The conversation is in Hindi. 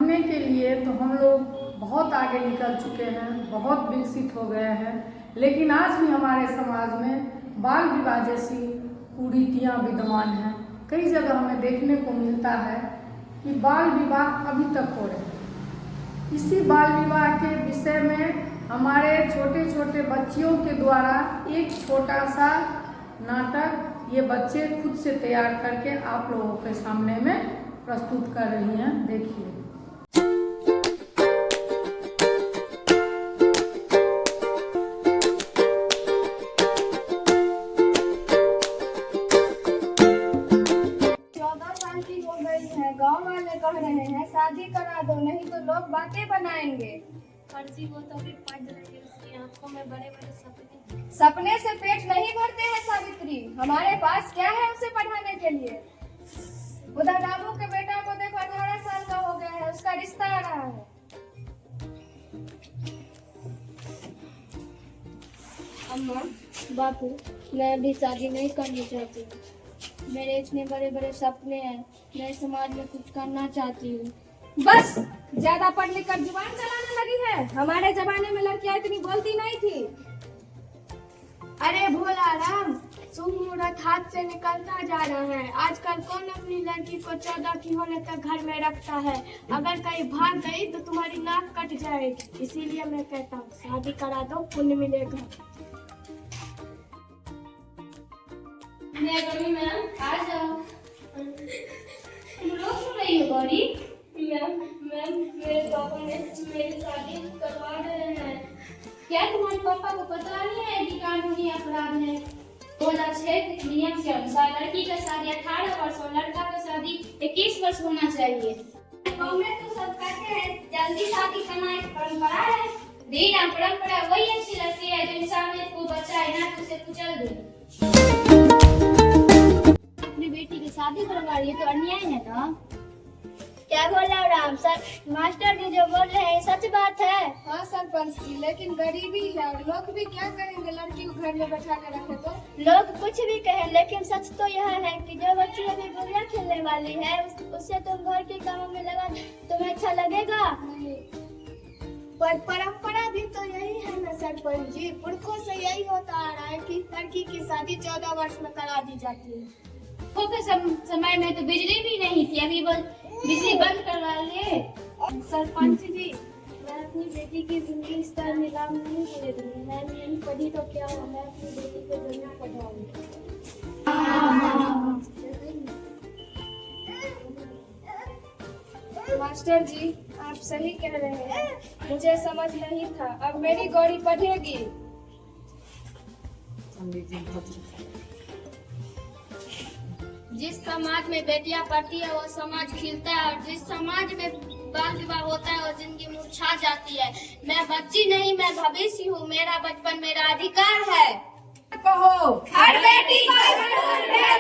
पढ़ने के लिए तो हम लोग बहुत आगे निकल चुके हैं, बहुत विकसित हो गए हैं, लेकिन आज भी हमारे समाज में बाल विवाह जैसी कुरीतियाँ विद्यमान हैं। कई जगह हमें देखने को मिलता है कि बाल विवाह अभी तक हो रहे हैं। इसी बाल विवाह के विषय में हमारे छोटे छोटे बच्चियों के द्वारा एक छोटा सा नाटक ये बच्चे खुद से तैयार करके आप लोगों के सामने में प्रस्तुत कर रही हैं। देखिए। 14 साल की हो गई है, गांव वाले कह रहे हैं शादी करा दो, नहीं तो लोग बातें बनाएंगे। फर्जी वो तो अभी पढ़ रही है, उसकी आंखों में बड़े बड़े सपने। सपने से पेट नहीं भरते हैं सावित्री, हमारे पास क्या है उसे पढ़ाने के लिए। उधर रामू के बेटा को देखो 18 साल का हो गया है, उसका रिश्ता आ रहा है। अम्मा, बापू, मैं अभी शादी नहीं करनी चाहती हूँ। मेरे इतने बड़े बड़े सपने हैं, मैं समाज में कुछ करना चाहती हूँ। बस ज्यादा पढ़ लिख कर जुबान चलाने लगी है। हमारे जमाने में लड़कियां इतनी बोलती नहीं थी। अरे भोला राम, शुभ मुहूर्त हाथ से निकलता जा रहा है। आजकल कौन अपनी लड़की को 14 की होने तक घर में रखता है। अगर कहीं भाग गई तो तुम्हारी नाक कट जाएगी। इसीलिए मैं कहता हूँ शादी करा दो, पुण्य मिलेगा। मैम, आ जाओ। तुम लोग सुन रही हो गौरी? मैम, मेरे पापा ने मेरी शादी करवा रहे हैं। क्या तुम्हारे पापा को पता नहीं है कि कानूनी अपराध है? 2006 नियम के अनुसार लड़की का शादी 18 वर्ष और लड़का का शादी 21 वर्ष होना चाहिए। में तो सब कहते हैं जल्दी शादी करना एक परंपरा है। दीना, परंपरा वही अच्छी लगती है जो इंसानियत को बचाए, ना तो उसे कुचल दे। अपनी बेटी की शादी करवा रही है तो अन्याय है ना? क्या बोला राम सर? मास्टर जी जो बोल रहे हैं सच बात है। हाँ सरपंच जी, लेकिन गरीबी है और लोग भी क्या करेंगे लड़की को घर में बैठा कर रखे तो। लोग कुछ भी कहें, लेकिन सच तो यह है कि जो बच्ची अभी गुड़िया खेलने वाली है उससे तुम घर के कामों में लगा, तुम्हें अच्छा लगेगा? नहीं, पर परंपरा भी तो यही है ना सरपंच जी। पुरखों से यही होता आ रहा है कि लड़की की शादी 14 वर्ष में करा दी जाती है। के समय में तो बिजली भी नहीं थी, अभी बिजली बंद करवा लिए। सरपंच जी, मैं अपनी बेटी की जिंदगी इस तरह नीलाम नहीं होने दूंगी। मैं नहीं पढ़ी तो क्या हुआ, मैं अपनी बेटी को जरूर पढ़ाऊंगी। मास्टर जी, आप सही कह रहे हैं, मुझे समझ नहीं था। अब मेरी गौरी पढ़ेगी। जिस समाज में बेटियां पढ़ती है वो समाज खिलता है, और जिस समाज में बाल विवाह होता है वो जिंदगी मुरझा जाती है। मैं बच्ची नहीं, मैं भविष्य हूँ। मेरा बचपन मेरा अधिकार है। कहो हर बेटी को स्कूल भेजो।